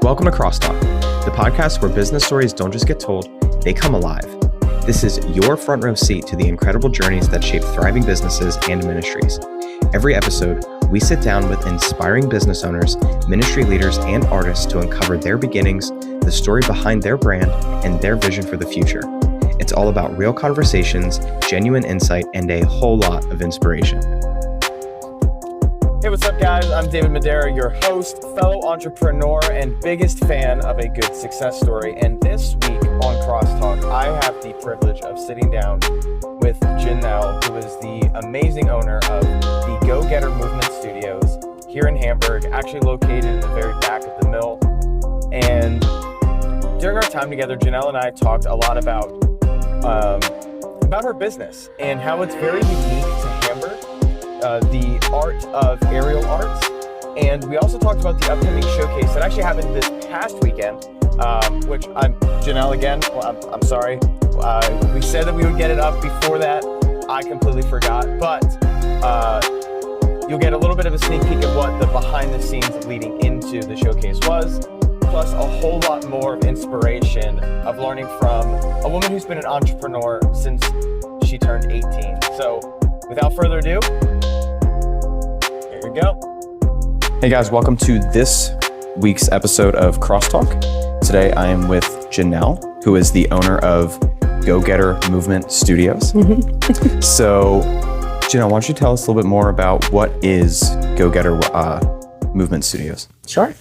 Welcome to Crosstalk, the podcast where business stories don't just get told, they come alive. This is your front row seat to the incredible journeys that shape thriving businesses and ministries. Every episode, we sit down with inspiring business owners, ministry leaders, and artists to uncover their beginnings, the story behind their brand, and their vision for the future. It's all about real conversations, genuine insight, and a whole lot of inspiration. Hey, what's up, guys? I'm David Madera, your host, fellow entrepreneur, and biggest fan of a good success story. And this week on Crosstalk, I have the privilege of sitting down with Ginelle, who is the amazing owner of the Go Getter Movement Studioz here in Hamburg, actually located in the very back of the mill. And during our time together, Ginelle and I talked a lot about her business and how it's very unique to Hamburg. The art of aerial arts, and we also talked about the upcoming showcase that actually happened this past weekend, which Ginelle again, well, I'm sorry, we said that we would get it up before that. I completely forgot, but you'll get a little bit of a sneak peek of what the behind the scenes leading into the showcase was, plus a whole lot more of inspiration of learning from a woman who's been an entrepreneur since she turned 18. So without further ado, here we go. Hey guys, welcome to this week's episode of Crosstalk. Today I am with Ginelle, who is the owner of Go Getter Movement Studioz. So, Ginelle, why don't you tell us a little bit more about what is Go Getter Movement Studioz? Sure.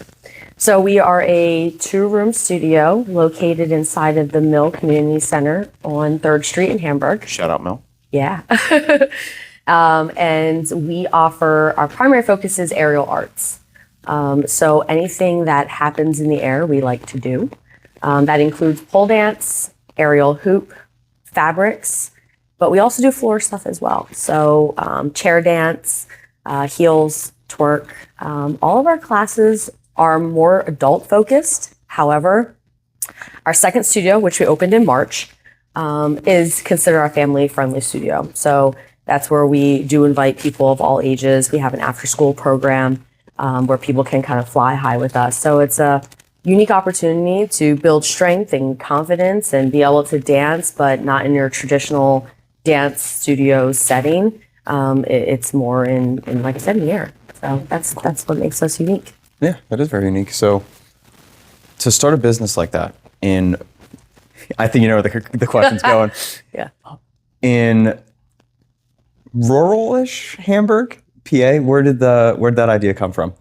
So we are a 2-room studio located inside of the Mill Community Center on 3rd Street in Hamburg. Shout out, Mill. Yeah. And we offer, our primary focus is aerial arts. So anything that happens in the air, we like to do. That includes pole dance, aerial hoop, fabrics, but we also do floor stuff as well. So chair dance, heels, twerk. All of our classes are more adult focused. However, our second studio, which we opened in March, is considered our family-friendly studio. So that's where we do invite people of all ages. We have an after-school program where people can kind of fly high with us. So it's a unique opportunity to build strength and confidence and be able to dance, but not in your traditional dance studio setting. It's more in, like I said, in the air. So that's what makes us unique. Yeah, that is very unique. So to start a business like that I think you know where the question's going. Yeah. In rural-ish Hamburg, PA, where did that idea come from?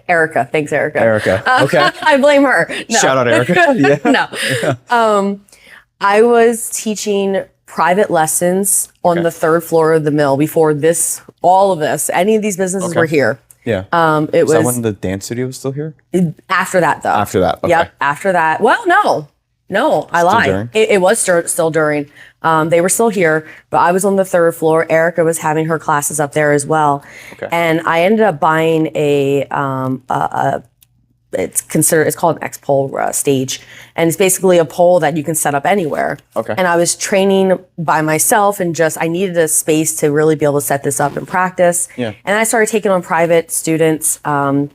Erica. Thanks, Erica. Erica. Okay. I blame her. No. Shout out Erica. Yeah. No. Yeah. I was teaching private lessons on the 3rd floor of the mill before all of this. Any of these businesses were here. Yeah. It was that when the dance studio was still here? After that, though. After that. Okay. Yep. After that. Well, no, I lied. It was still during. They were still here, but I was on the 3rd floor. Erica was having her classes up there as well. Okay. And I ended up buying it's called an X pole stage. And it's basically a pole that you can set up anywhere. Okay. And I was training by myself and I needed a space to really be able to set this up and practice. Yeah. And I started taking on private students, and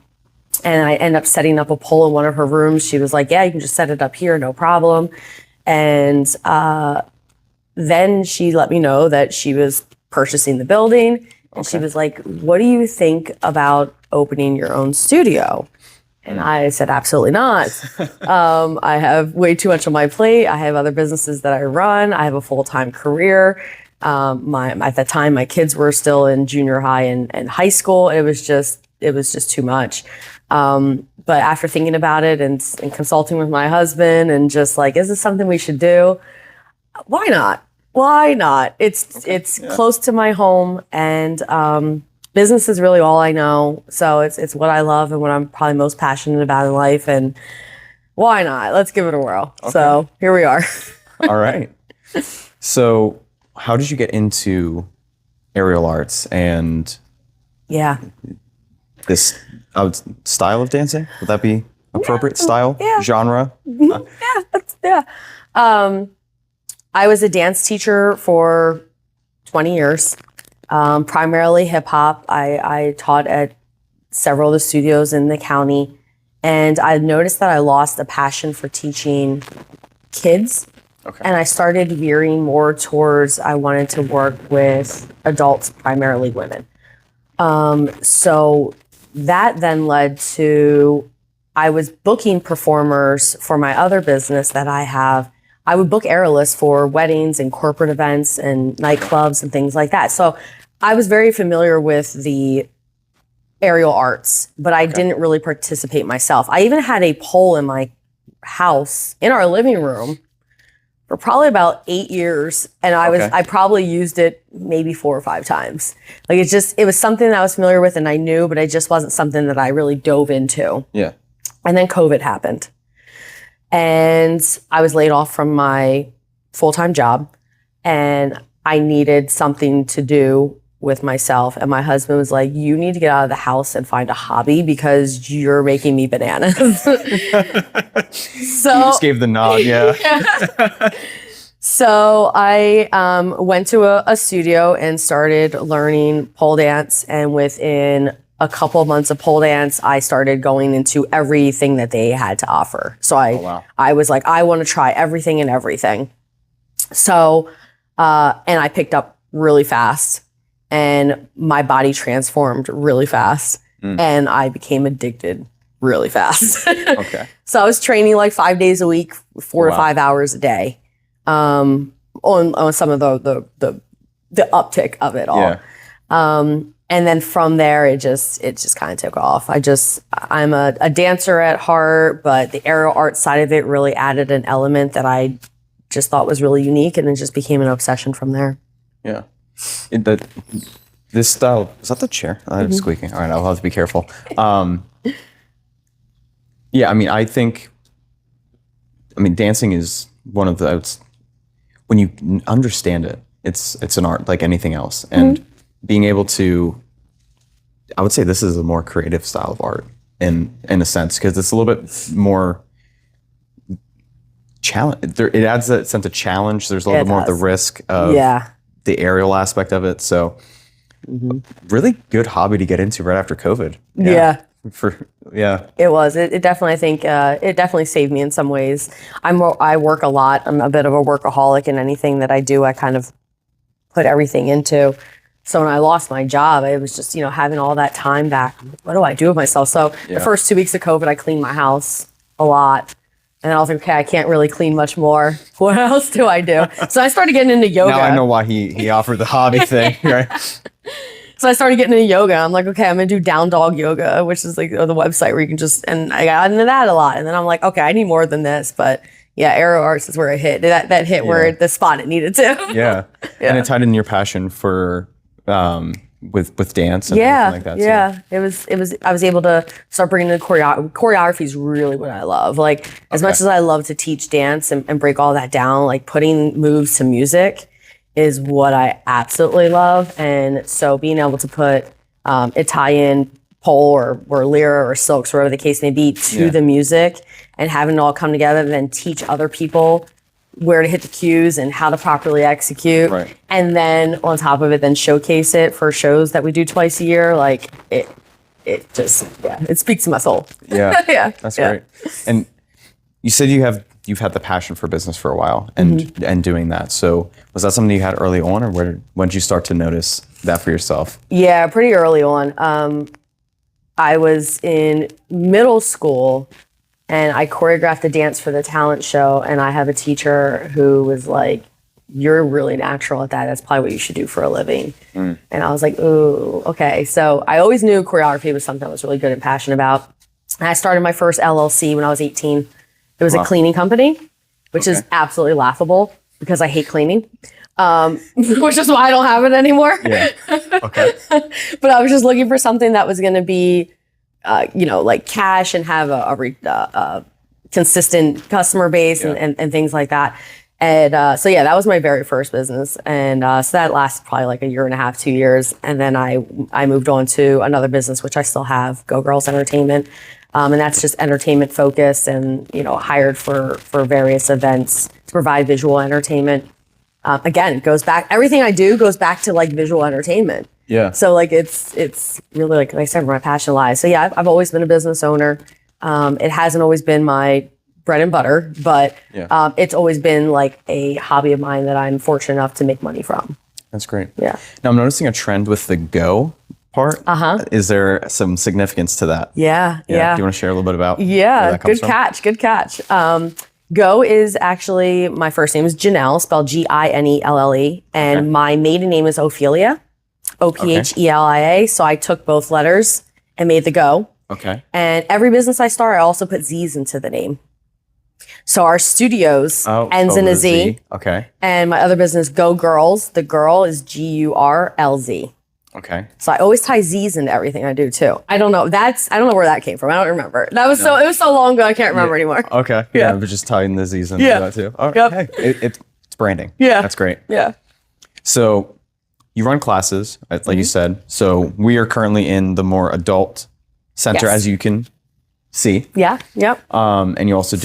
I ended up setting up a pole in one of her rooms. She was like, yeah, you can just set it up here, no problem. And then she let me know that she was purchasing the building. And she was like, what do you think about opening your own studio? And I said, absolutely not. I have way too much on my plate. I have other businesses that I run. I have a full-time career. At that time, my kids were still in junior high and high school. It was just too much. But after thinking about it and consulting with my husband and just like, is this something we should do? Why not? Why not? It's close to my home, and business is really all I know. So it's what I love and what I'm probably most passionate about in life. And why not? Let's give it a whirl. Okay. So here we are. All right. So how did you get into aerial arts and this style of dancing? Would that be appropriate? Style? Yeah. Genre? Yeah. I was a dance teacher for 20 years, primarily hip hop. I taught at several of the studios in the county. And I noticed that I lost a passion for teaching kids. Okay. And I started veering more towards, I wanted to work with adults, primarily women. So that then led to, I was booking performers for my other business that I have. I would book aerialists for weddings and corporate events and nightclubs and things like that. So I was very familiar with the aerial arts, but I didn't really participate myself. I even had a pole in my house, in our living room, for probably about 8 years. And I probably used it maybe 4 or 5 times. Like it was something that I was familiar with and I knew, but it just wasn't something that I really dove into. Yeah. And then COVID happened. And I was laid off from my full-time job and I needed something to do with myself. And my husband was like, you need to get out of the house and find a hobby because you're making me bananas. So you just gave the nod, yeah. So I went to a studio and started learning pole dance. And within a couple of months of pole dance, I started going into everything that they had to offer. So I was like, I want to try everything and everything. So, and I picked up really fast and my body transformed really fast and I became addicted really fast. Okay. So I was training like 5 days a week, 4 to 5 hours a day, on some of the uptick of it all. Yeah. And then from there, it just kind of took off. I'm a dancer at heart, but the aerial art side of it really added an element that I just thought was really unique, and it just became an obsession from there. Yeah. This style, is that the chair? I'm squeaking. All right, I'll have to be careful. Yeah, I mean, dancing is one of the, when you understand it, it's an art like anything else. And being able to, I would say this is a more creative style of art in a sense, because it's a little bit more challenge. It adds that sense of challenge. There's a little bit more of the risk of the aerial aspect of it. So really good hobby to get into right after COVID. Yeah. It was. It definitely, I think, it definitely saved me in some ways. I work a lot. I'm a bit of a workaholic, and anything that I do, I kind of put everything into. So when I lost my job, it was just, having all that time back. What do I do with myself? So the first 2 weeks of COVID, I cleaned my house a lot. And then I was like, okay, I can't really clean much more. What else do I do? So I started getting into yoga. Now I know why he offered the hobby thing, right? So I started getting into yoga. I'm like, okay, I'm gonna do down dog yoga, which is like the website where you can and I got into that a lot. And then I'm like, okay, I need more than this. But yeah, aero arts is where it hit. That hit where the spot it needed to. Yeah. And it tied in your passion for with dance and everything like that. Yeah. It was I was able to start bringing in choreography is really what I love. Like as much as I love to teach dance and break all that down, like putting moves to music is what I absolutely love. And so being able to put Italian pole or lyra or silks, whatever the case may be, to the music and having it all come together and then teach other people where to hit the cues and how to properly execute. Right. And then on top of it, then showcase it for shows that we do twice a year. Like it just, it speaks to my soul. Yeah. That's great. And you said you've had the passion for business for a while and doing that. So was that something you had early on, or when did you start to notice that for yourself? Yeah, pretty early on. I was in middle school and I choreographed a dance for the talent show, and I have a teacher who was like, you're really natural at that. That's probably what you should do for a living. And I was like, ooh, okay. So I always knew choreography was something I was really good and passionate about. And I started my first LLC when I was 18. It was a cleaning company, which is absolutely laughable because I hate cleaning, which is why I don't have it anymore. Yeah. Okay. But I was just looking for something that was going to be, like cash and have a consistent customer base and things like that. And so that was my very first business. And so that lasted probably like a year and a half, 2 years. And then I moved on to another business, which I still have, Go Girls Entertainment. And that's just entertainment focused and, hired for various events to provide visual entertainment. Again, it goes back, everything I do goes back to like visual entertainment. Yeah. So like, it's really like I said, where my passion lies. So yeah, I've always been a business owner. It hasn't always been my bread and butter, but it's always been like a hobby of mine that I'm fortunate enough to make money from. That's great. Yeah. Now I'm noticing a trend with the Go part. Is there some significance to that? Yeah. Do you want to share a little bit about where that comes from? Good catch. Go is actually, my first name is Ginelle, spelled Ginelle, and my maiden name is Ophelia, Ophelia. So I took both letters and made the Go. Okay. And every business I start, I also put Z's into the name. So our Studioz ends in a Z. Okay. And my other business, Go Girls, the girl is Gurlz. Okay. So I always tie Z's into everything I do too. I don't know. I don't know where that came from. I don't remember. It was so long ago. I can't remember anymore. Okay. Yeah. But just tying the Z's into that too. Oh, hey, it's branding. Yeah. That's great. Yeah. So you run classes, like you said. So we are currently in the more adult center, as you can see. Yeah. Yep. And you also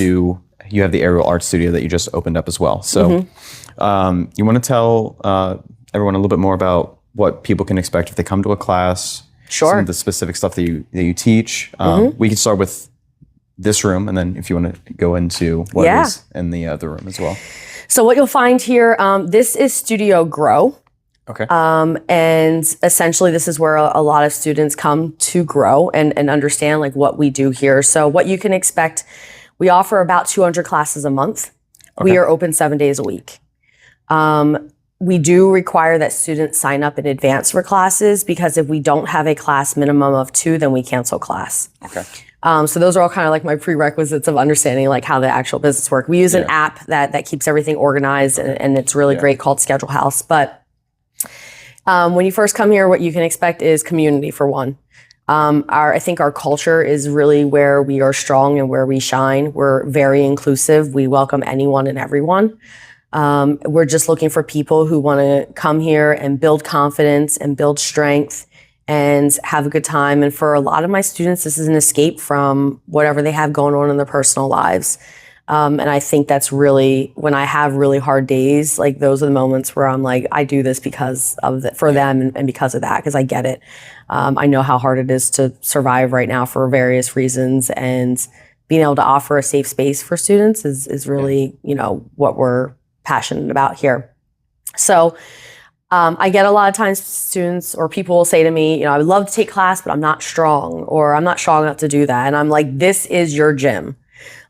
you have the aerial art studio that you just opened up as well. So you want to tell everyone a little bit more about what people can expect if they come to a class, some of the specific stuff that you teach. We can start with this room, and then if you want to go into what is in the other room as well. So what you'll find here, this is Studio Grow. Okay. And essentially this is where a lot of students come to grow and understand like what we do here. So what you can expect, we offer about 200 classes a month. We are open 7 days a week. We do require that students sign up in advance for classes, because if we don't have a class minimum of 2, then we cancel class. Okay. So those are all kind of like my prerequisites of understanding like how the actual business work. We use an app that keeps everything organized, and it's really great, called Schedule House. But when you first come here, what you can expect is community for one. I think our culture is really where we are strong and where we shine. We're very inclusive. We welcome anyone and everyone. We're just looking for people who want to come here and build confidence and build strength and have a good time. And for a lot of my students, this is an escape from whatever they have going on in their personal lives. And I think that's really, when I have really hard days, like those are the moments where I'm like, I do this because of for them and because of that, because I get it. I know how hard it is to survive right now for various reasons, and being able to offer a safe space for students is really, what we're passionate about here. So I get a lot of times students or people will say to me, I would love to take class, but I'm not strong, or I'm not strong enough to do that. And I'm like, this is your gym.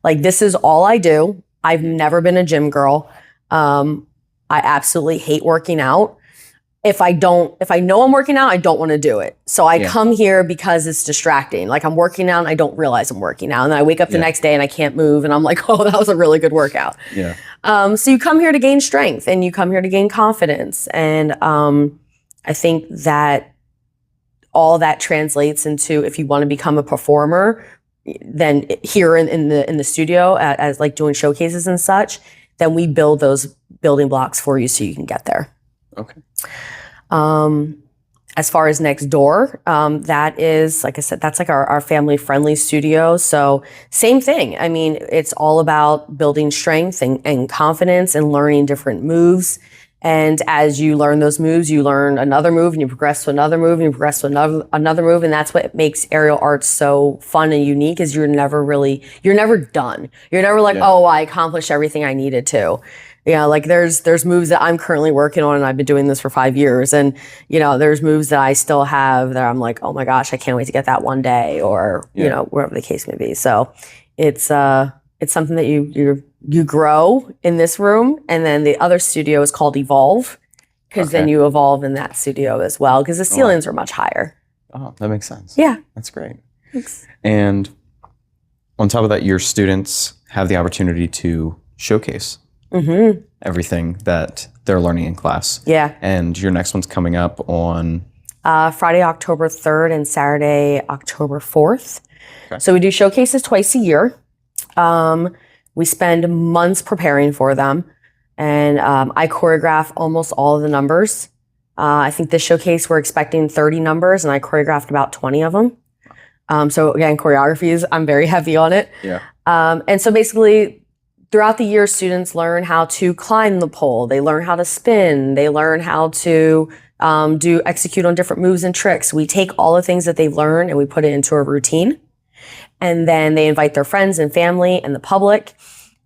Like, this is all I do. I've never been a gym girl. I absolutely hate working out. If I know I'm working out, I don't want to do it. So I come here because it's distracting. Like, I'm working out and I don't realize I'm working out. And then I wake up the next day and I can't move. And I'm like, oh, that was a really good workout. Yeah. So you come here to gain strength, and you come here to gain confidence. And I think that all that translates into, if you want to become a performer, then here in the studio as like doing showcases and such, then we build those building blocks for you so you can get there. Okay. As far as next door, that is, like I said, that's like our family friendly studio. So same thing. I mean, it's all about building strength and confidence and learning different moves. And as you learn those moves, you learn another move, and you progress to another move, and you progress to another move. And that's what makes aerial arts so fun and unique, is you're never done. You're never like, oh, I accomplished everything I needed to. Like there's moves that I'm currently working on, and I've been doing this for 5 years. And, there's moves that I still have that I'm like, oh my gosh, I can't wait to get that one day, or, wherever the case may be. So it's something that you grow in this room. And then the other studio is called Evolve, because then you evolve in that studio as well, because the ceilings are much higher. Oh, that makes sense. Yeah. That's great. Thanks. And on top of that, your students have the opportunity to showcase everything that they're learning in class. Yeah. And your next one's coming up on? Friday, October 3rd and Saturday, October 4th. Okay. So we do showcases twice a year. We spend months preparing for them, and I choreograph almost all of the numbers. I think this showcase we're expecting 30 numbers, and I choreographed about 20 of them. So again, choreography I'm very heavy on it. Yeah. And so basically, throughout the year, students learn how to climb the pole. They learn how to spin. They learn how to execute on different moves and tricks. We take all the things that they've learned and we put it into a routine. And then they invite their friends and family and the public.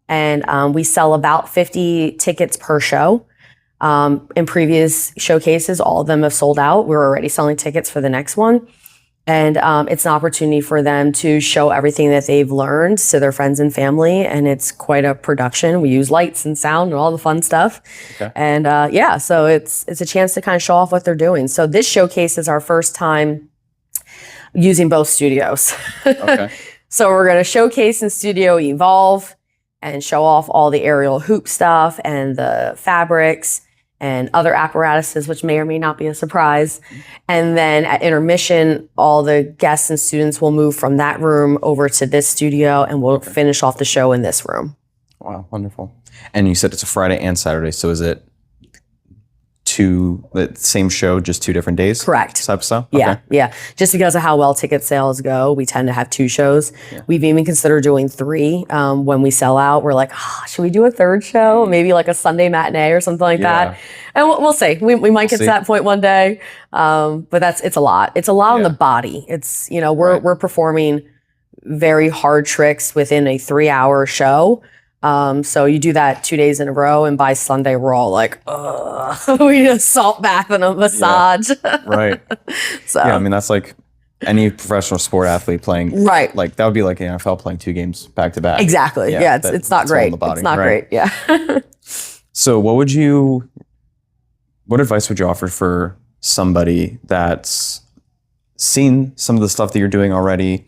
And we sell about 50 tickets per show. In previous showcases, all of them have sold out. We're already selling tickets for the next one. And it's an opportunity for them to show everything that they've learned to their friends and family. And it's quite a production. We use lights and sound and all the fun stuff. Okay. And so it's a chance to kind of show off what they're doing. So this showcase is our first time using both studios. Okay. So we're going to showcase in Studio Evolve and show off all the aerial hoop stuff and the fabrics and other apparatuses, which may or may not be a surprise. And then at intermission, all the guests and students will move from that room over to this studio, and we'll finish off the show in this room. Wow, wonderful. And you said it's a Friday and Saturday, so is it the same show, just 2 different days? Correct. Type of stuff? Yeah, yeah. Just because of how well ticket sales go, we tend to have 2 shows. Yeah. We've even considered doing 3 when we sell out. We're like, should we do a 3rd show? Maybe like a Sunday matinee or something like that. And we'll see. We might get to that point one day. But it's a lot. It's a lot on the body. It's, we're performing very hard tricks within a 3-hour show. So you do that 2 days in a row, and by Sunday we're all like, we need a salt bath and a massage. Yeah. Right. So yeah, I mean that's like any professional sport athlete playing. Right. Like that would be like the NFL playing 2 games back to back. Exactly. Yeah. It's not great. It's not great. Yeah. So what advice would you offer for somebody that's seen some of the stuff that you're doing already,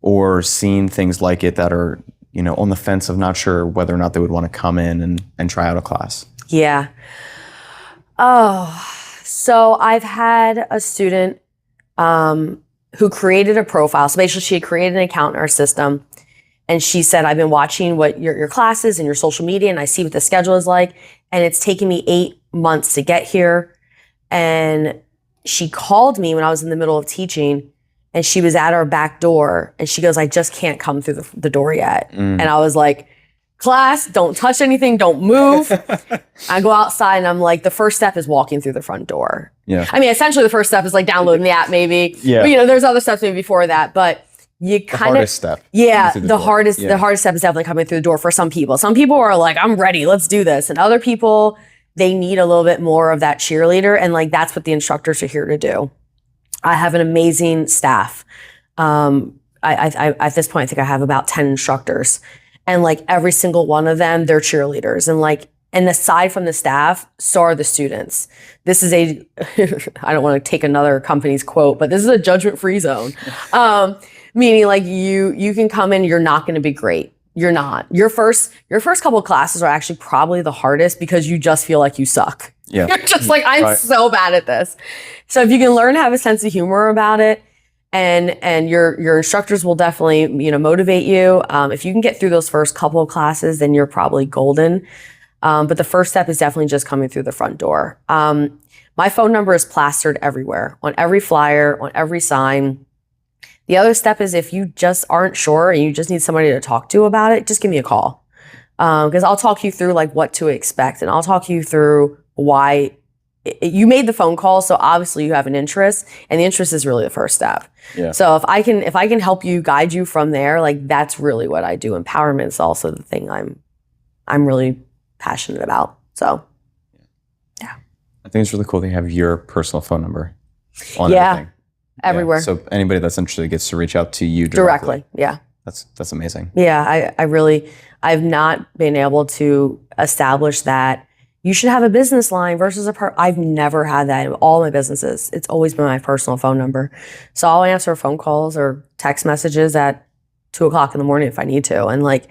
or seen things like it that are on the fence of not sure whether or not they would want to come in and try out a class? Yeah. So I've had a student who created a profile. So basically she had created an account in our system, and she said, I've been watching what your classes and your social media, and I see what the schedule is like, and it's taken me 8 months to get here. And she called me when I was in the middle of teaching, and she was at our back door, and she goes, I just can't come through the door yet. And I was like, class, don't touch anything, don't move. I go outside and I'm like, the first step is walking through the front door. Yeah. I mean, essentially the first step is like downloading the app maybe. Yeah. But there's other steps maybe before that, but you kind of— hardest step. Yeah, the hardest step is definitely coming through the door for some people. Some people are like, I'm ready, let's do this. And other people, they need a little bit more of that cheerleader, and like that's what the instructors are here to do. I have an amazing staff. I at this point, I think I have about 10 instructors, and like every single one of them, they're cheerleaders. And aside from the staff, so are the students. This is I don't want to take another company's quote, but this is a judgment-free zone. Meaning like you can come in, you're not going to be great. You're not. Your first couple of classes are actually probably the hardest because you just feel like you suck. Yeah. You're just like, I'm so bad at this. So if you can learn to have a sense of humor about it, and your instructors will definitely, motivate you. If you can get through those first couple of classes, then you're probably golden. But the first step is definitely just coming through the front door. My phone number is plastered everywhere, on every flyer, on every sign. The other step is if you just aren't sure and you just need somebody to talk to about it, just give me a call. Because I'll talk you through like what to expect, and I'll talk you through why you made the phone call. So obviously you have an interest, and the interest is really the first step. Yeah. So if I can help you, guide you from there, like that's really what I do. Empowerment is also the thing I'm really passionate about. So yeah. I think it's really cool that you have your personal phone number on everything. Everywhere. Yeah. So anybody that's interested gets to reach out to you directly. Yeah. That's amazing. Yeah. I've not been able to establish that you should have a business line versus I've never had that in all my businesses. It's always been my personal phone number. So I'll answer phone calls or text messages at 2:00 in the morning if I need to. And like,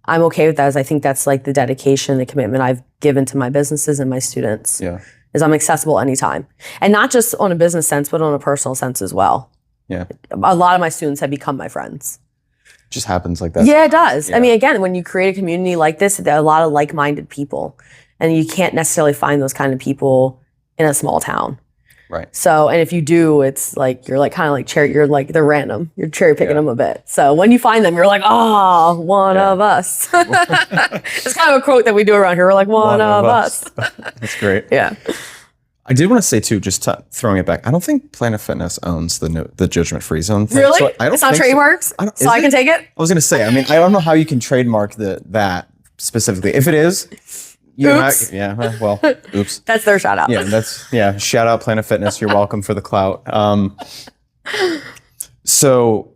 I'm okay with that, as I think that's like the dedication, the commitment I've given to my businesses and my students. Yeah. Is I'm accessible anytime. And not just on a business sense, but on a personal sense as well. Yeah. A lot of my students have become my friends. It just happens like that. Yeah, it does. Yeah. I mean, again, when you create a community like this, there are a lot of like-minded people. And you can't necessarily find those kind of people in a small town. Right. So, and if you do, it's like, you're like kind of like they're random. You're cherry picking them a bit. So when you find them, you're like, oh, one of us. It's kind of a quote that we do around here. We're like, one of us. That's great. Yeah. I did want to say too, just throwing it back. I don't think Planet Fitness owns the judgment free zone thing. Really? So I don't it's not think trademarks, so I can take it. I was going to say. I mean, I don't know how you can trademark that specifically. If it is, Oops. well, oops. That's their shout out. Yeah. Shout out Planet Fitness. You're welcome for the clout. So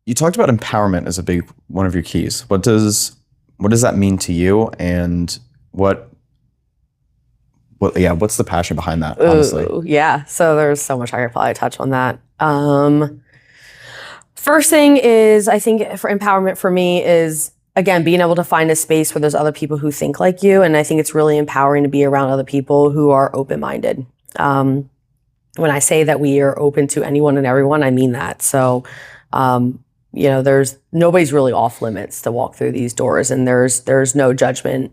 you talked about empowerment as a big one of your keys. What does that mean to you, and what's the passion behind that, honestly? Yeah. So there's so much I could probably touch on that. First thing is, I think for empowerment for me is, again, being able to find a space where there's other people who think like you. And I think it's really empowering to be around other people who are open-minded. When I say that we are open to anyone and everyone, I mean that. So, there's nobody's really off limits to walk through these doors, and there's no judgment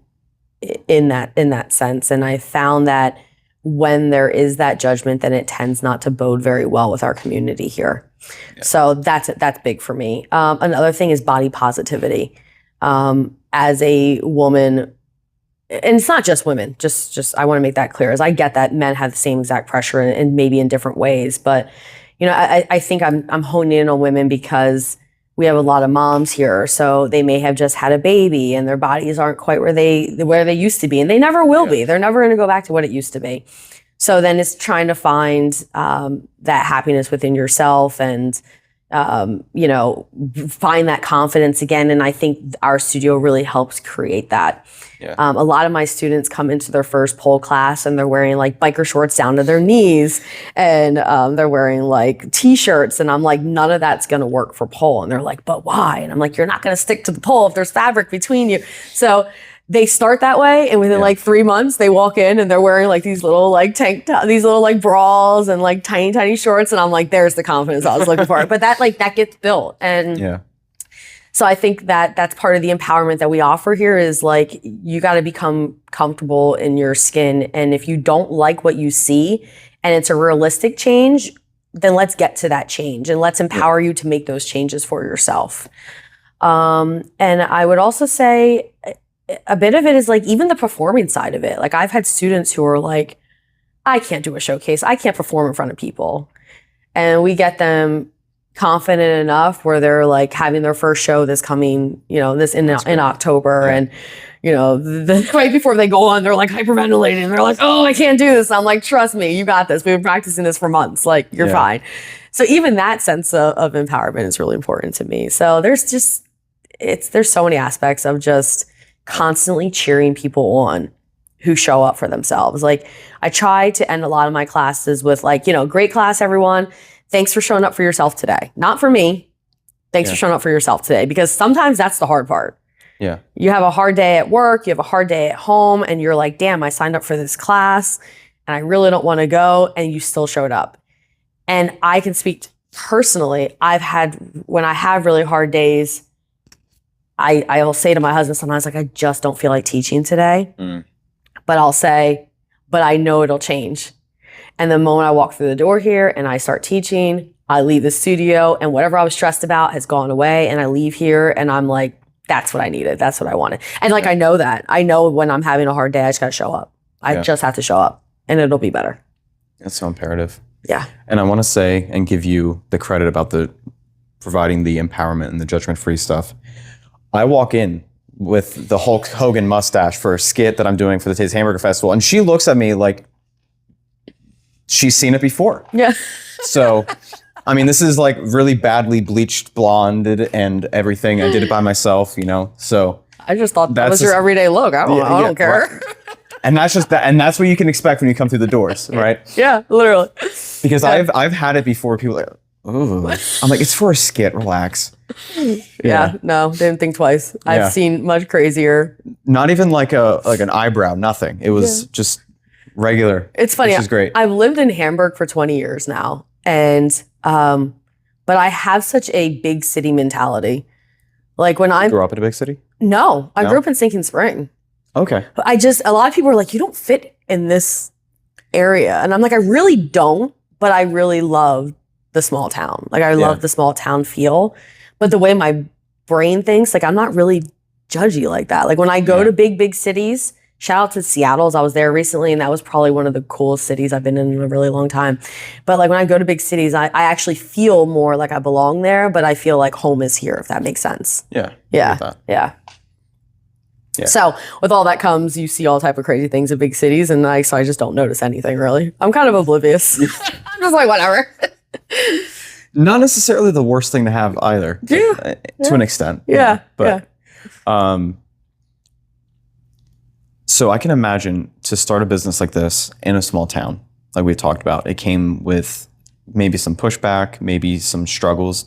in that sense. And I found that when there is that judgment, then it tends not to bode very well with our community here. Yeah. So that's big for me. Another thing is body positivity. As a woman, and it's not just women, just I want to make that clear, as I get that men have the same exact pressure and maybe in different ways. But, I think I'm honing in on women because we have a lot of moms here, so they may have just had a baby and their bodies aren't quite where they used to be, and they never will be. They're never going to go back to what it used to be. So then it's trying to find that happiness within yourself and find that confidence again. And I think our studio really helps create that. Yeah. A lot of my students come into their first pole class and they're wearing like biker shorts down to their knees, and they're wearing like t-shirts, and I'm like, none of that's going to work for pole. And they're like, but why? And I'm like, you're not going to stick to the pole if there's fabric between you. So they start that way, and within like 3 months they walk in and they're wearing like these little like these little like bras and like tiny shorts, and I'm like, there's the confidence I was looking for. But that gets built. And so I think that's part of the empowerment that we offer here is like, you got to become comfortable in your skin. And if you don't like what you see and it's a realistic change, then let's get to that change and let's empower you to make those changes for yourself. And I would also say a bit of it is like even the performing side of it. Like I've had students who are like, I can't do a showcase. I can't perform in front of people. And we get them confident enough where they're like having their first show this coming, in October. Yeah. And, right before they go on, they're like hyperventilating. And they're like, oh, I can't do this. I'm like, trust me, you got this. We've been practicing this for months. Like, you're fine. So even that sense of empowerment is really important to me. So there's so many aspects of just constantly cheering people on who show up for themselves. Like I try to end a lot of my classes with like, great class, everyone. Thanks for showing up for yourself today. Not for me. Thanks for showing up for yourself today, because sometimes that's the hard part. Yeah. You have a hard day at work, you have a hard day at home, and you're like, damn, I signed up for this class and I really don't want to go, and you still showed up. And I can speak personally, when I have really hard days, I will say to my husband sometimes, like, I just don't feel like teaching today. But I'll say, but I know it'll change. And the moment I walk through the door here and I start teaching, I leave the studio and whatever I was stressed about has gone away, and I leave here and I'm like, that's what I needed. That's what I wanted. And like, I know that. I know when I'm having a hard day, I just got to show up. I just have to show up and it'll be better. That's so imperative. Yeah. And I want to say and give you the credit about providing the empowerment and the judgment-free stuff. I walk in with the Hulk Hogan mustache for a skit that I'm doing for the Taste Hamburger Festival, and she looks at me like she's seen it before. Yeah. So, I mean, this is like really badly bleached blonded and everything. I did it by myself, so. I just thought that was your everyday look. I don't care. Right. And that's just that, and that's what you can expect when you come through the doors, right? Yeah, literally. Because I've had it before. People are like, ooh. I'm like, it's for a skit, relax. Yeah, no, didn't think twice. I've seen much crazier. Not even like an eyebrow, nothing. It was just regular. It's funny. Which is great. I've lived in Hamburg for 20 years now, and but I have such a big city mentality. Like when I grew up in a big city? No, I grew up in Sinking Spring. Okay. But a lot of people are like, you don't fit in this area, and I'm like, I really don't, but I really love the small town. Like I love the small town feel, but the way my brain thinks, like I'm not really judgy like that. Like when I go to big cities, Shout out to Seattle. I was there recently, and that was probably one of the coolest cities I've been in a really long time. But like when I go to big cities, I actually feel more like I belong there, but I feel like home is here, if that makes sense. Yeah. Yeah. Yeah. So with all that comes, you see all type of crazy things in big cities, and I just don't notice anything really. I'm kind of oblivious. I'm just like, whatever. Not necessarily the worst thing to have either, to an extent. Yeah. But, so I can imagine to start a business like this in a small town, like we talked about, it came with maybe some pushback, maybe some struggles.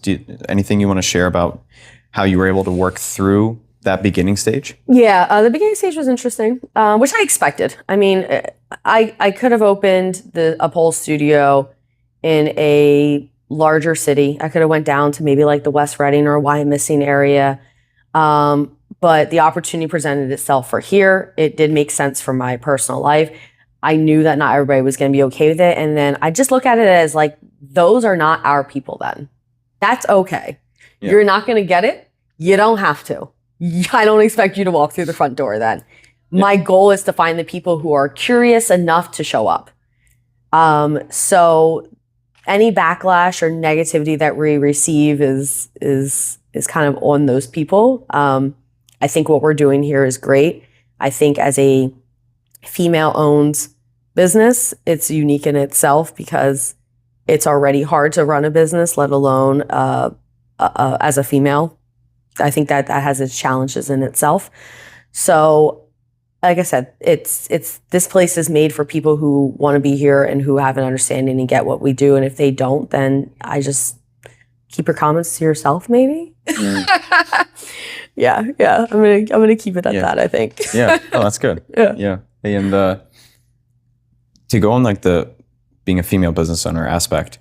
Anything you want to share about how you were able to work through that beginning stage? Yeah, the beginning stage was interesting, which I expected. I mean, I could have opened a pole studio in a larger city. I could have went down to maybe like the West Reading or Wyomissing area. But the opportunity presented itself for here. It did make sense for my personal life. I knew that not everybody was going to be okay with it. And then I just look at it as like, those are not our people then. That's okay. Yeah. You're not going to get it. You don't have to. I don't expect you to walk through the front door then. Yeah. My goal is to find the people who are curious enough to show up. So any backlash or negativity that we receive is kind of on those people. I think what we're doing here is great. I think as a female-owned business, it's unique in itself because it's already hard to run a business, let alone as a female. I think that has its challenges in itself. So, like I said, it's this place is made for people who want to be here and who have an understanding and get what we do. And if they don't, then I just keep your comments to yourself, maybe. Yeah. I'm gonna keep it at that, I think. Yeah. Oh, that's good. Yeah. And to go on like the being a female business owner aspect,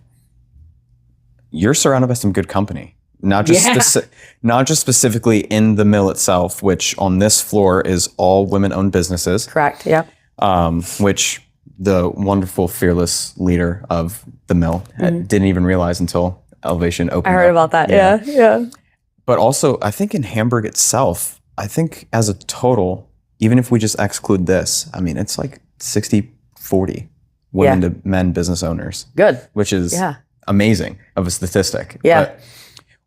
you're surrounded by some good company. Not just specifically in the mill itself, which on this floor is all women-owned businesses. Correct. Yeah. Which the wonderful, fearless leader of the mill didn't even realize until Elevation opened. I heard about that. Yeah. But also, I think in Hamburg itself, I think as a total, even if we just exclude this, I mean, it's like 60-40 women to men business owners. Good. Which is amazing of a statistic. Yeah. But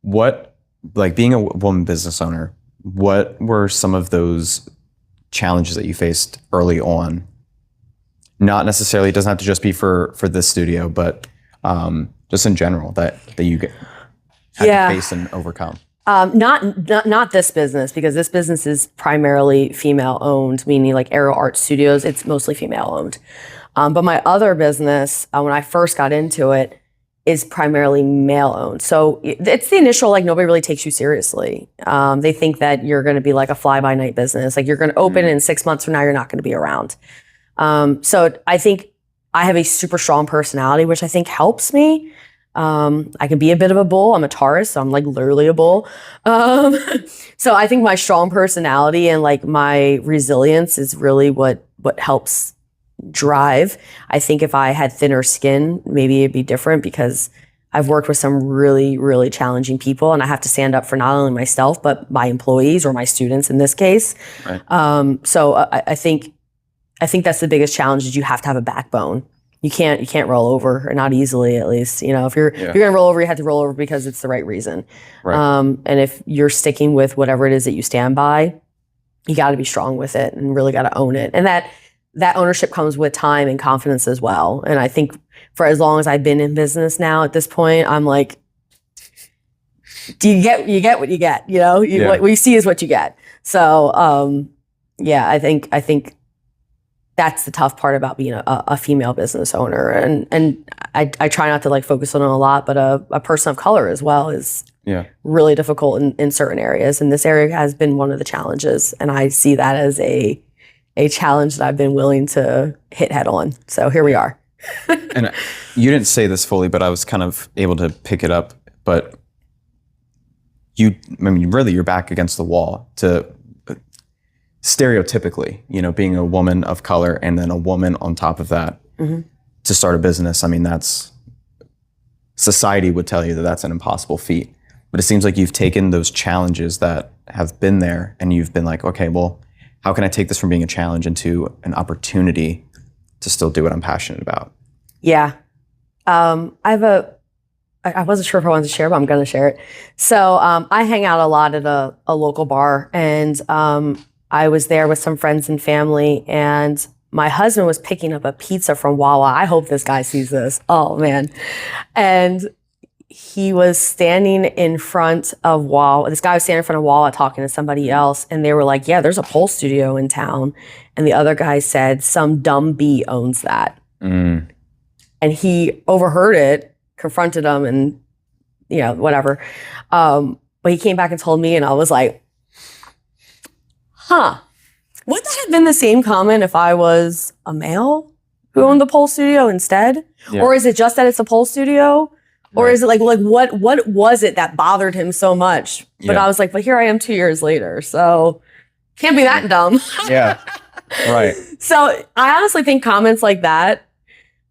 what, like being a woman business owner, what were some of those challenges that you faced early on? Not necessarily, it doesn't have to just be for this studio, but just in general that you had to face and overcome. Not this business, because this business is primarily female owned, meaning like Aero Art Studios, it's mostly female owned. But my other business, when I first got into it, is primarily male owned. So it's the initial, like nobody really takes you seriously. They think that you're going to be like a fly by night business. Like you're going to open and 6 months from now, you're not going to be around. So I think I have a super strong personality, which I think helps me. I can be a bit of a bull. I'm a Taurus, so I'm like literally a bull. So I think my strong personality and like my resilience is really what helps drive. I think if I had thinner skin, maybe it'd be different, because I've worked with some really, really challenging people, and I have to stand up for not only myself, but my employees or my students in this case. Right. So I think that's the biggest challenge, is you have to have a backbone. You can't roll over, or not easily, at least. You know, if you're going to roll over, you have to roll over because it's the right reason. Right. And if you're sticking with whatever it is that you stand by, you got to be strong with it and really got to own it. And that ownership comes with time and confidence as well. And I think for as long as I've been in business now, at this point, I'm like, you get what you get, you know, what you see is what you get. So, I think that's the tough part about being a female business owner. And I try not to like focus on it a lot, but a person of color as well is really difficult in certain areas. And this area has been one of the challenges. And I see that as a challenge that I've been willing to hit head on. So here we are. And you didn't say this fully, but I was kind of able to pick it up. But really you're back against the wall to stereotypically, you know, being a woman of color and then a woman on top of that to start a business. I mean, society would tell you that that's an impossible feat. But it seems like you've taken those challenges that have been there and you've been like, okay, well, how can I take this from being a challenge into an opportunity to still do what I'm passionate about? Yeah. I wasn't sure if I wanted to share, but I'm going to share it. So I hang out a lot at a local bar, and I was there with some friends and family, and my husband was picking up a pizza from Wawa. I hope this guy sees this. Oh, man. And he was standing in front of Wawa. This guy was standing in front of Wawa talking to somebody else, and they were like, yeah, there's a pole studio in town. And the other guy said, some dumb bee owns that. And he overheard it, confronted him, and, whatever. But he came back and told me, and I was like, would that have been the same comment if I was a male who owned the pole studio instead? Yeah. Or is it just that it's a pole studio? Or is it like what was it that bothered him so much? But I was like, but here I am 2 years later, so can't be that dumb. Yeah, right. So I honestly think comments like that,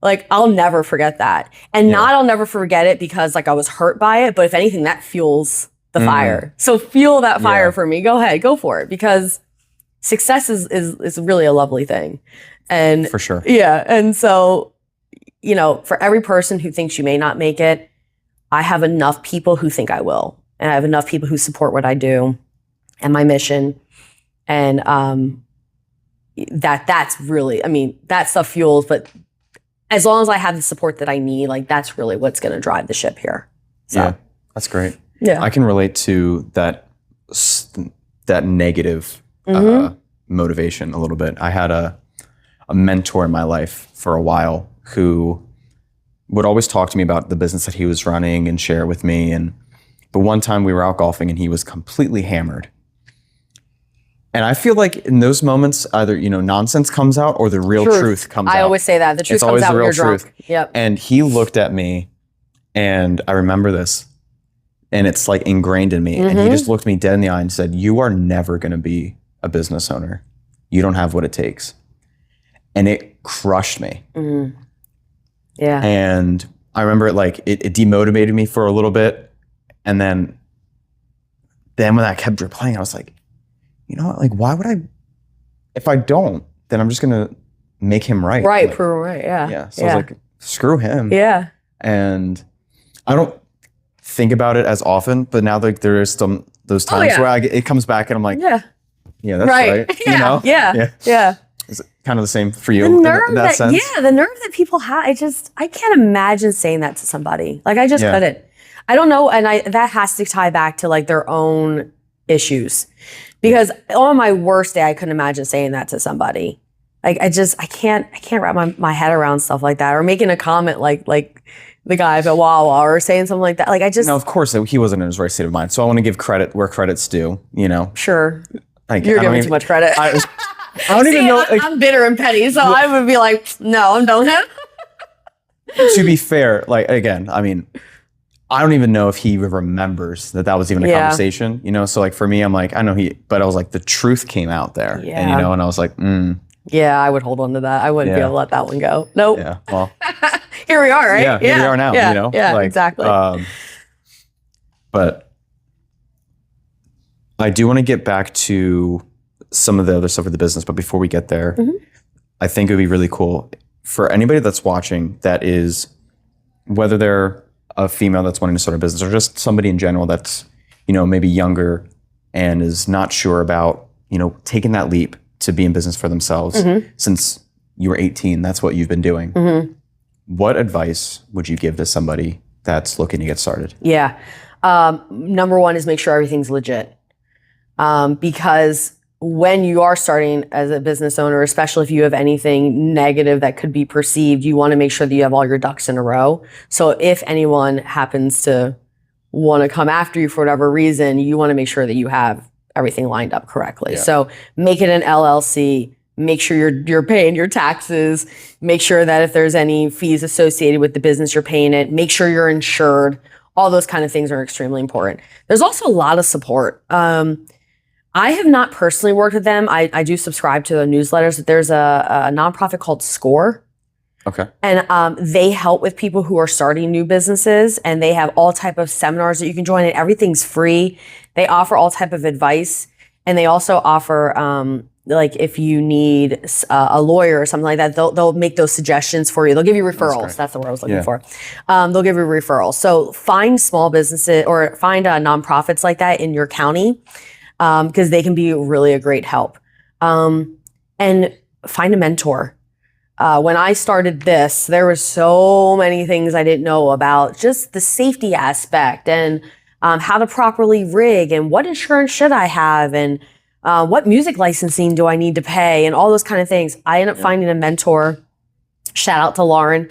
like I'll never forget that. And I'll never forget it because like I was hurt by it, but if anything, that fuels the fire. So fuel that fire for me. Go ahead, go for it, because success is really a lovely thing. And for sure. Yeah. And so, for every person who thinks you may not make it, I have enough people who think I will. And I have enough people who support what I do and my mission. And that's really, that stuff fuels, but as long as I have the support that I need, like that's really what's going to drive the ship here. So. Yeah, that's great. Yeah. I can relate to that negative motivation a little bit. I had a mentor in my life for a while who would always talk to me about the business that he was running and share with me. But one time we were out golfing and he was completely hammered. And I feel like in those moments, either, nonsense comes out or the real truth comes out. I always say that. The truth comes out when you're drunk. Yep. And he looked at me, and I remember this, and it's like ingrained in me. And he just looked me dead in the eye and said, you are never going to be a business owner. You don't have what it takes. And it crushed me. Yeah. And I remember it demotivated me for a little bit. And then when I kept replaying, I was like, why would if I don't, then I'm just going to make him right. Right, prove him right, yeah. Yeah, so I was like, screw him. Yeah. And I don't think about it as often, but now there is those times where it comes back and I'm like, yeah, that's right. Yeah. Is it kind of the same for you the nerve in that sense? Yeah, the nerve that people have, I can't imagine saying that to somebody. Like I just couldn't. I don't know, and that has to tie back to like their own issues. Because on my worst day, I couldn't imagine saying that to somebody. Like I can't wrap my head around stuff like that, or making a comment like the guy at Wawa, or saying something like that. Like no, of course he wasn't in his right state of mind. So I want to give credit where credit's due. Sure. Like, you're giving too much credit. I don't even know. I'm bitter and petty, so I would be like, no, I'm done. To be fair, again, I don't even know if he remembers that was even a conversation, So for me, I'm like, I know but I was like, the truth came out there, and and I was like, Yeah, I would hold on to that. I wouldn't be able to let that one go. Nope. Yeah. Well, here we are, right? Yeah. Here we are now. Yeah. Exactly. But I do want to get back to some of the other stuff with the business, but before we get there, I think it would be really cool for anybody that's watching that is, whether they're a female that's wanting to start a business or just somebody in general that's, maybe younger and is not sure about, taking that leap to be in business for themselves. Since you were 18, that's what you've been doing. What advice would you give to somebody that's looking to get started? Yeah. Number one is make sure everything's legit. Because when you are starting as a business owner, especially if you have anything negative that could be perceived, you want to make sure that you have all your ducks in a row. So if anyone happens to want to come after you for whatever reason, you want to make sure that you have everything lined up correctly. So make it an LLC, make sure you're paying your taxes, make sure that if there's any fees associated with the business, you're paying it, make sure you're insured. All those kind of things are extremely important. There's also a lot of support. I have not personally worked with them. I do subscribe to the newsletters. There's a nonprofit called SCORE. Okay. And they help with people who are starting new businesses, and they have all type of seminars that you can join, and everything's free. They offer all type of advice, and they also offer like if you need a lawyer or something like that, they'll make those suggestions for you. They'll give you referrals. That's the word I was looking for. They'll give you referrals. So find small businesses or find nonprofits like that in your county, because they can be really a great help. And find a mentor. When I started this, there were so many things I didn't know about just the safety aspect and how to properly rig and what insurance should I have and what music licensing do I need to pay and all those kind of things. I ended up finding a mentor. Shout out to Lauren.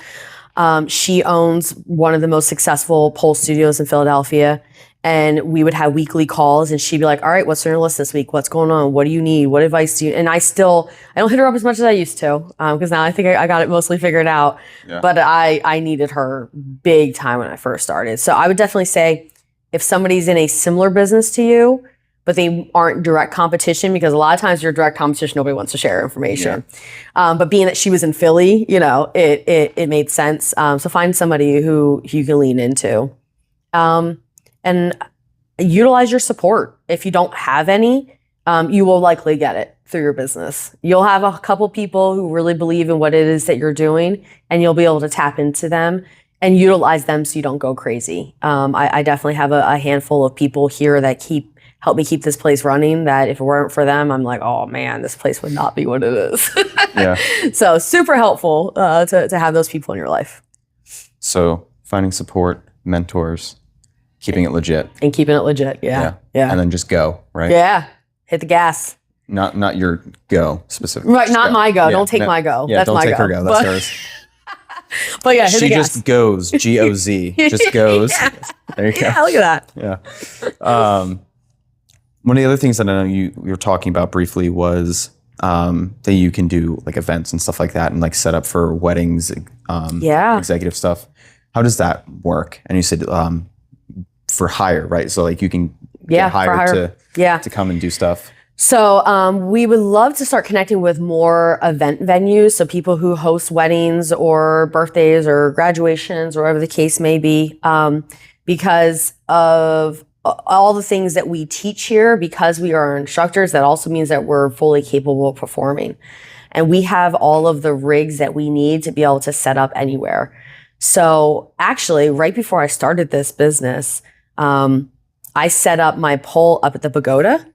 She owns one of the most successful pole studios in Philadelphia. And we would have weekly calls and she'd be like, all right, what's on your list this week? What's going on? What do you need? What advice do you? And I don't hit her up as much as I used to, because now I think I got it mostly figured out. Yeah. But I needed her big time when I first started. So I would definitely say if somebody's in a similar business to you, but they aren't direct competition, because a lot of times you're direct competition, nobody wants to share information. Yeah. But being that she was in Philly, it made sense. So find somebody who you can lean into. And utilize your support. If you don't have any, you will likely get it through your business. You'll have a couple people who really believe in what it is that you're doing, and you'll be able to tap into them and utilize them so you don't go crazy. I definitely have a handful of people here that help me keep this place running, that if it weren't for them, I'm like, oh man, this place would not be what it is. Yeah. So super helpful to have those people in your life. So finding support, mentors, keeping it legit. And keeping it legit, yeah. And then just go, right? Yeah, hit the gas. Not your go specifically. Right, not my go. Don't take my go. Yeah, that's don't my take go. her go. That's hers. But yeah, hit the gas. She just goes, G-O-Z, just goes. Yeah. There you go. Yeah, look at that. Yeah. One of the other things that I know you were talking about briefly was that you can do like events and stuff like that and like set up for weddings, executive stuff. How does that work? And you said for hire, right? So like you can get hired to come and do stuff. So we would love to start connecting with more event venues. So people who host weddings or birthdays or graduations or whatever the case may be, because of all the things that we teach here, because we are instructors, that also means that we're fully capable of performing. And we have all of the rigs that we need to be able to set up anywhere. So actually, right before I started this business, I set up my pole up at the pagoda.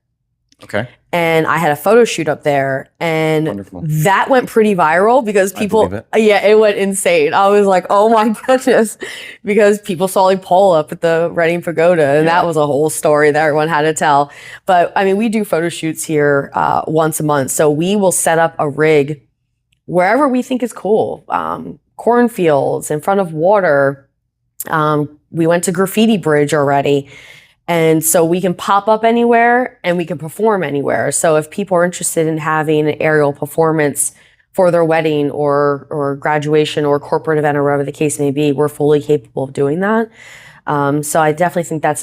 Okay. And I had a photo shoot up there, and Wonderful. That went pretty viral because people, it went insane. I was like, oh my goodness, because people saw a pole up at the Reading Pagoda, and that was a whole story that everyone had to tell. But I mean, we do photo shoots here once a month. So we will set up a rig wherever we think is cool. Cornfields, in front of water. We went to Graffiti Bridge already. And so we can pop up anywhere and we can perform anywhere. So if people are interested in having an aerial performance for their wedding or graduation or corporate event or whatever the case may be, we're fully capable of doing that. So I definitely think that's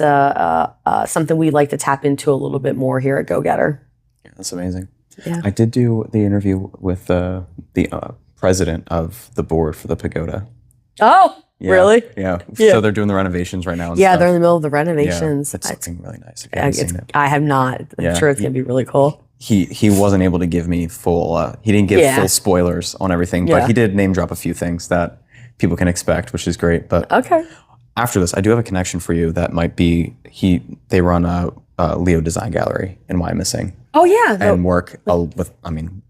something we'd like to tap into a little bit more here at Go Getter. Yeah, that's amazing. Yeah. I did do the interview with the president of the board for the pagoda. Oh, yeah, really? Yeah. So they're doing the renovations right now. And stuff. They're in the middle of the renovations. Yeah, it's something really nice. If you haven't seen it. I have not. I'm sure it's going to be really cool. He wasn't able to give me full, he didn't give full spoilers on everything, but he did name drop a few things that people can expect, which is great. But after this, I do have a connection for you that might be, they run a Leo Design Gallery in Wyomissing. Oh, yeah. And work with,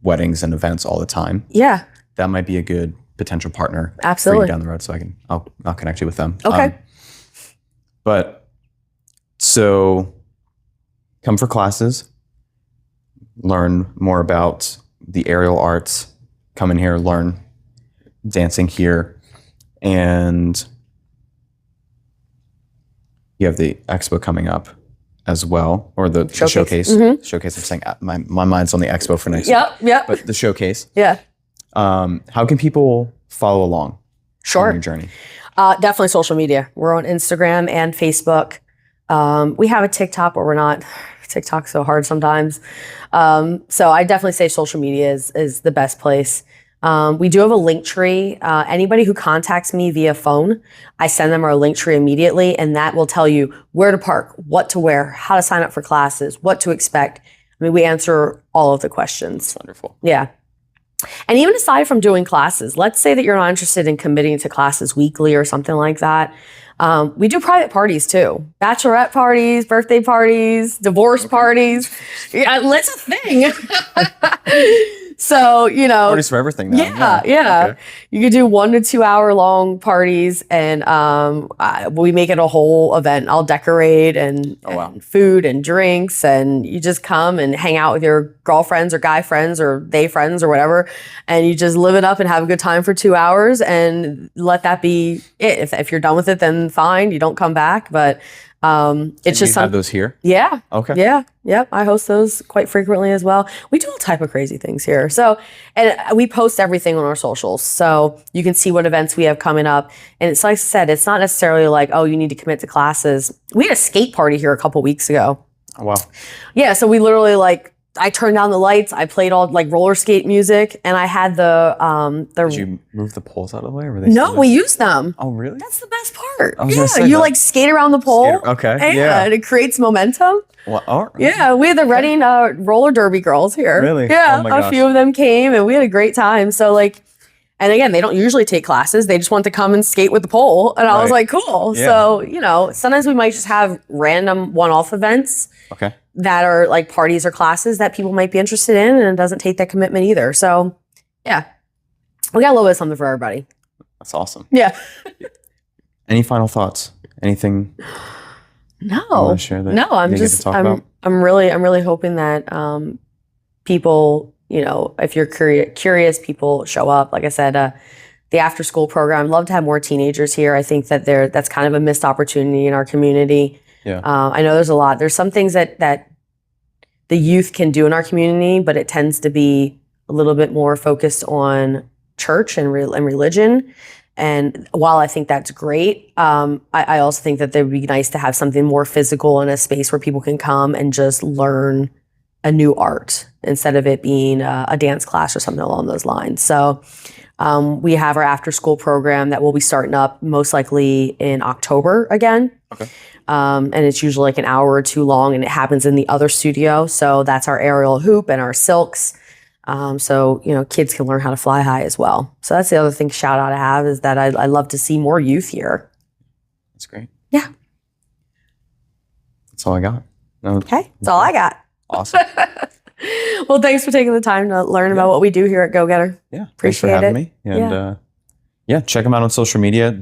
weddings and events all the time. Yeah. That might be a good potential partner for you down the road, so I'll connect you with them. Okay. But so come for classes, learn more about the aerial arts, come in here, learn dancing here, and you have the expo coming up as well, or the showcase. Mm-hmm. Showcase. I'm saying my mind's on the expo for next week. Yep. But the showcase. Yeah. How can people follow along on your journey? Definitely social media. We're on Instagram and Facebook. We have a TikTok, but we're not. TikTok's so hard sometimes. So I definitely say social media is the best place. We do have a link tree. Anybody who contacts me via phone, I send them our link tree immediately, and that will tell you where to park, what to wear, how to sign up for classes, what to expect. I mean, we answer all of the questions. Wonderful. Yeah. And even aside from doing classes, let's say that you're not interested in committing to classes weekly or something like that. We do private parties too. Bachelorette parties, birthday parties, divorce parties. Yeah, that's a thing. So, Parties for everything now. Yeah. Okay. You could do 1 to 2 hour long parties, and we make it a whole event. I'll decorate and food and drinks, and you just come and hang out with your girlfriends or guy friends or they friends or whatever, and you just live it up and have a good time for 2 hours and let that be it. If you're done with it, then fine, you don't come back, but it's just have those here. Yeah. Okay. Yeah. Yep. I host those quite frequently as well. We do all type of crazy things here. So, and we post everything on our socials, so you can see what events we have coming up. And it's like I said, it's not necessarily like, oh, you need to commit to classes. We had a skate party here a couple weeks ago. Oh, wow. Yeah. So we literally I turned down the lights. I played all roller skate music, and I had the. Did you move the poles out of the way? Or were they No, we used them. Oh, really? That's the best part. I was gonna say you that. skate around the pole. Okay. Yeah. And it creates momentum. Well, Yeah, we had the Reading roller derby girls here. Really? Yeah, Oh my gosh. a few of them came, and we had a great time. So and again, they don't usually take classes. They just want to come and skate with the pole. And I was like, cool. Yeah. So, sometimes we might just have random one-off events that are parties or classes that people might be interested in, and it doesn't take that commitment either. So, yeah, we got a little bit of something for everybody. That's awesome. Yeah. Any final thoughts? Anything No. you want to share that No, I'm you get to just, talk about? I'm really hoping that people, if you're curious, people show up. Like I said, the after school program, I'd love to have more teenagers here. I think that that's kind of a missed opportunity in our community. Yeah. I know there's some things that the youth can do in our community, but it tends to be a little bit more focused on church and religion. And while I think that's great, I also think that it would be nice to have something more physical in a space where people can come and just learn a new art instead of it being a dance class or something along those lines. So we have our after school program that will be starting up most likely in October again. Okay. And it's usually an hour or two long, and it happens in the other studio. So that's our aerial hoop and our silks. So, kids can learn how to fly high as well. So that's the other thing shout out I have is that I love to see more youth here. That's great. Yeah. That's all I got. No, Okay. That's all I got. Awesome. Well, thanks for taking the time to learn about what we do here at Go Getter. Yeah. Thanks Appreciate for having it. me. And check them out on social media.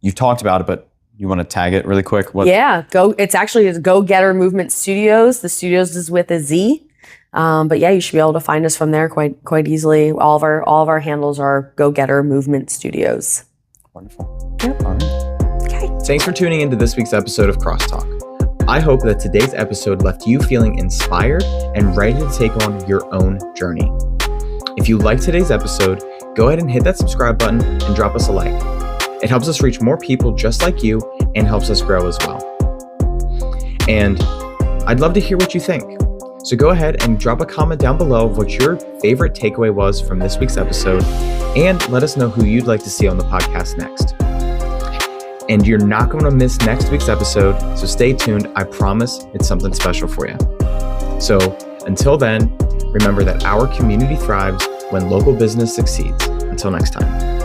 You've talked about it, but you want to tag it really quick? It's Go Getter Movement Studioz. The Studioz is with a Z. But yeah, you should be able to find us from there quite easily. All of our handles are Go Getter Movement Studioz. Wonderful. Yep. All right. Okay. Thanks for tuning into this week's episode of Crosstalk. I hope that today's episode left you feeling inspired and ready to take on your own journey. If you liked today's episode, go ahead and hit that subscribe button and drop us a like. It helps us reach more people just like you and helps us grow as well. And I'd love to hear what you think. So go ahead and drop a comment down below of what your favorite takeaway was from this week's episode, and let us know who you'd like to see on the podcast next. And you're not going to miss next week's episode, so stay tuned. I promise it's something special for you. So until then, remember that our community thrives when local business succeeds. Until next time.